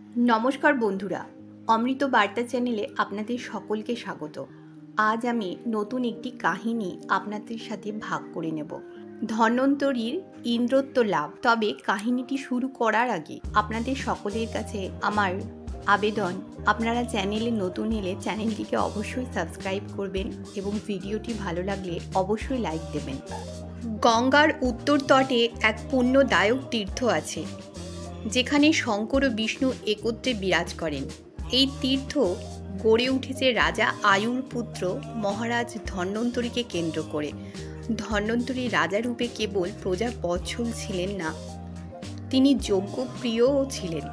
নমস্কার বন্ধুরা, অমৃত বার্তা চ্যানেলে আপনাদের সকলকে স্বাগত। আজ আমি নতুন একটি কাহিনী আপনাদের সাথে ভাগ করে নেব। ধন্বন্তরীর ইন্দ্রত্ব লাভ। তবে কাহিনীটি শুরু করার আগে আপনাদের সকলের কাছে আমার আবেদন, আপনারা চ্যানেলে নতুন এলে চ্যানেলটিকে অবশ্যই সাবস্ক্রাইব করবেন এবং ভিডিওটি ভালো লাগলে অবশ্যই লাইক দেবেন। গঙ্গার উত্তর তটে এক পুণ্যদায়ক তীর্থ আছে, যেখানে শঙ্কর ও বিষ্ণু একত্রে বিরাজ করেন। এই তীর্থ গড়ে উঠেছে রাজা আয়ুর পুত্র মহারাজ ধন্বন্তরীকে কেন্দ্র করে। ধন্বন্তরী রাজারূপে কেবল প্রজার বৎসল ছিলেন না, তিনি যজ্ঞপ্রিয়ও ছিলেন।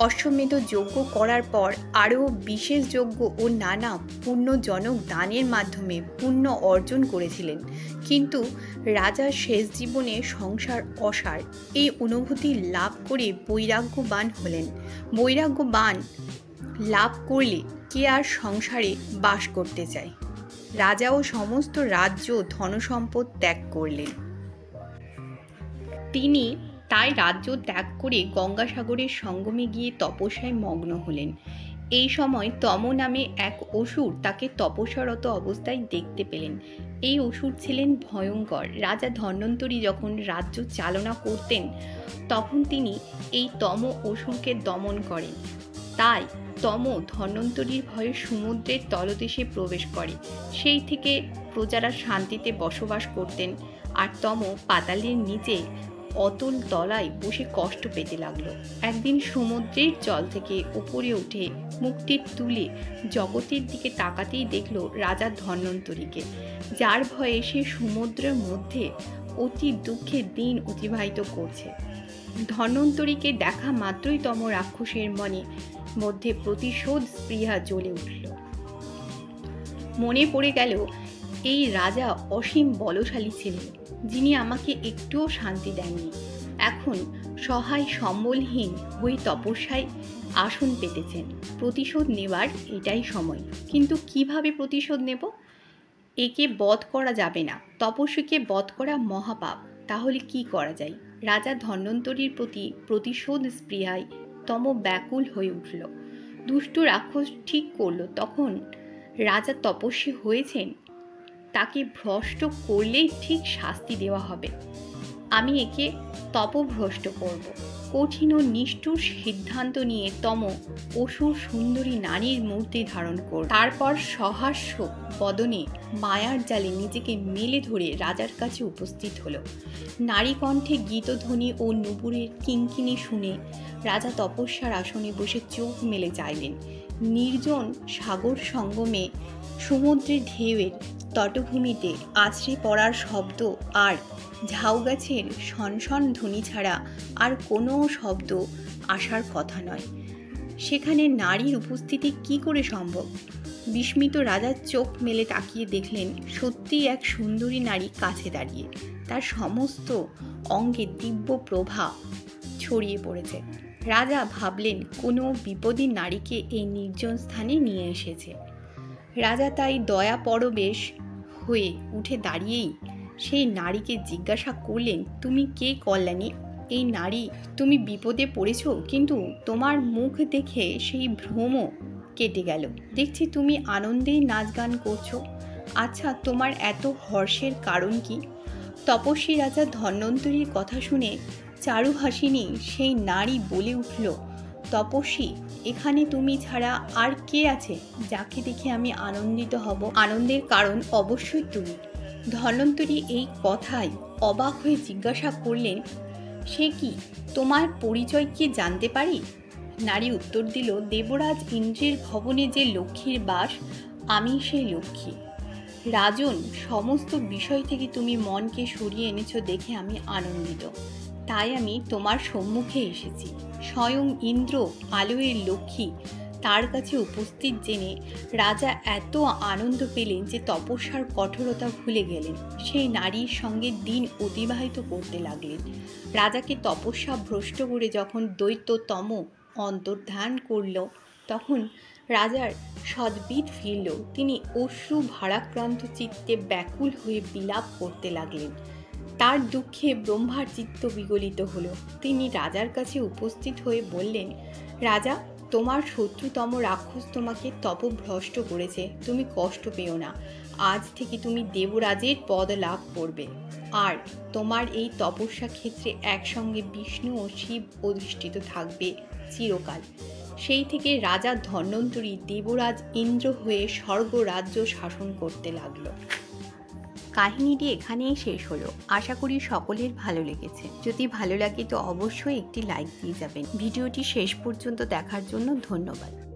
অশ্বমেধ যজ্ঞ করার পর আরও বিশেষ যজ্ঞ ও নানা পুণ্যজনক দানের মাধ্যমে পুণ্য অর্জন করেছিলেন। কিন্তু রাজার শেষ জীবনে সংসার অসার এই অনুভূতি লাভ করে বৈরাগ্যবান হলেন। বৈরাগ্যবান লাভ করলে কে আর সংসারে বাস করতে চায়? রাজাও সমস্ত রাজ্য ধনসম্পদ ত্যাগ করলেন। তিনি তাই রাজ্য ত্যাগ করে গঙ্গাসাগরের সঙ্গমে গিয়ে তপস্যায় মগ্ন হলেন। এই সময় তম নামে এক অসুর তাকে তপস্যারত অবস্থায় দেখতে পেলেন। এই অসুর ছিলেন ভয়ঙ্কর। রাজা ধন্বন্তরী যখন রাজ্য চালনা করতেন, তখন তিনি এই তম অসুরকে দমন করেন। তাই তম ধন্বন্তরীর ভয়ে সমুদ্রের তলদেশে প্রবেশ করে। সেই থেকে প্রজারা শান্তিতে বসবাস করতেন, আর তম পাতালের নিচে অতল তলায় বসে কষ্ট পেতে লাগলো। একদিন সমুদ্রের জল থেকে উপরে উঠে মুখটি তুলে জগতের দিকে তাকাতেই দেখল রাজা ধন্বন্তরীকে, যার ভয়ে সে সমুদ্রের মধ্যে অতি দুঃখে দিন অতিবাহিত করছে। ধন্বন্তরীকে দেখা মাত্রই তম রাক্ষসের মধ্যে প্রতিশোধ স্পৃহা জ্বলে উঠল। মনে পড়ে গেল, এই রাজা অসীম বলশালী ছিলেন, যিনি আমাকে একটুও শান্তি দেননি। এখন সহায় সম্বলহীন হয়ে তপস্যায় আসন পেতেছেন। প্রতিশোধ নেবার এটাই সময়। কিন্তু কিভাবে প্রতিশোধ নেব? একে বধ করা যাবে না, তপস্বীকে বধ করা মহাপাপ। তাহলে কি করা যায়? রাজা ধন্বন্তরীর প্রতি প্রতিশোধ স্পৃহায় তম ব্যাকুল হয়ে উঠল। দুষ্ট রাক্ষস ঠিক করল, তখন রাজা তপস্বী হয়েছেন, তাকে ভ্রষ্ট করলেই ঠিক শাস্তি দেওয়া হবে। আমি একে তপভ্রষ্ট করব। কঠিন ও নিষ্ঠুর সিদ্ধান্ত নিয়ে তম অসুর সুন্দরী নারীর মূর্তি ধারণ করল। তারপর সহাস্য বদনে মায়ার জালে নিজেকে মেলে ধরে রাজার কাছে উপস্থিত হল। নারী কণ্ঠে গীতধ্বনি ও নুপুরের কিঙ্কিনি শুনে রাজা তপস্যার আসনে বসে চোখ মেলে চাইলেন। নির্জন সাগর সঙ্গমে সমুদ্রের ঢেউয়ের তটভূমিতে আছড়ে পড়ার শব্দ আর ঝাউ গাছের সনসন ধ্বনি ছাড়া আর কোনো শব্দ আসার কথা নয়। সেখানে নারীর উপস্থিতি কি করে সম্ভব? বিস্মিত রাজা চোখ মেলে তাকিয়ে দেখলেন, সত্যি এক সুন্দরী নারী কাছে দাঁড়িয়ে। তার সমস্ত অঙ্গে দিব্য প্রভা ছড়িয়ে পড়েছে। রাজা ভাবলেন, কোনো বিপদী নারীকে এই নির্জন স্থানে নিয়ে এসেছে। রাজা তাই দয়া পরবেশ হয়ে উঠে দাঁড়িয়েই সেই নারীকে জিজ্ঞাসা করলেন, তুমি কে কল্যাণী? এই নারী, তুমি বিপদে পড়েছ, কিন্তু তোমার মুখ দেখে সেই ভ্রম কেটে গেল। দেখছি তুমি আনন্দেই নাচ গান করছো। আচ্ছা, তোমার এত হর্ষের কারণ কি? তপস্বী রাজা ধন্বন্তরীর কথা শুনে চারুহাসিনী সেই নারী বলে উঠল, তপস্বী, এখানে তুমি ছাড়া আর কে আছে যাকে দেখে আমি আনন্দিত হব? আনন্দের কারণ অবশ্যই তুমি। ধন্বন্তরী এই কথায় অবাক হয়ে জিজ্ঞাসা করলেন, সে কি? তোমার পরিচয় কি জানতে পারি? নারী উত্তর দিল, দেবরাজ ইন্দ্রের ভবনে যে লক্ষ্মীর বাস, আমি সেই লক্ষ্মী। রাজন, সমস্ত বিষয় থেকে তুমি মনকে সরিয়ে এনেছো দেখে আমি আনন্দিত। তাই আমি তোমার সম্মুখে এসেছি। স্বয়ং ইন্দ্র, আলোয়ের লক্ষ্মী, তার কাছে উপস্থিত জেনে রাজা এত আনন্দ পেলেন যে তপস্যার কঠোরতা ভুলে গেলেন। সেই নারীর সঙ্গে দিন অতিবাহিত করতে লাগলেন। রাজাকে তপস্যা ভ্রষ্ট করে যখন দৈত্যতম অন্তর্ধান করল, তখন রাজার সদ্বিদ ফিরল। তিনি অশ্রু ভারাক্রান্ত চিত্তে ব্যাকুল হয়ে বিলাপ করতে লাগলেন। তার দুঃখে ব্রহ্মার চিত্ত বিগলিত হলো। তিনি রাজার কাছে উপস্থিত হয়ে বললেন, রাজা, তোমার শত্রুতম রাক্ষস তোমাকে তপভ্রষ্ট করেছে, তুমি কষ্ট পেও না। আজ থেকে তুমি দেবরাজের পদ লাভ করবে, আর তোমার এই তপস্যা ক্ষেত্রে একসঙ্গে বিষ্ণু ও শিব অধিষ্ঠিত থাকবে চিরকাল। সেই থেকে রাজা ধন্বন্তরী দেবরাজ ইন্দ্র হয়ে স্বর্গরাজ্য শাসন করতে লাগলো। কাহিনীটি এখানেই শেষ হলো। আশা করি সকলের ভালো লেগেছে। যদি ভালো লাগে তো অবশ্যই একটি লাইক দিয়ে যাবেন। ভিডিওটি শেষ পর্যন্ত দেখার জন্য ধন্যবাদ।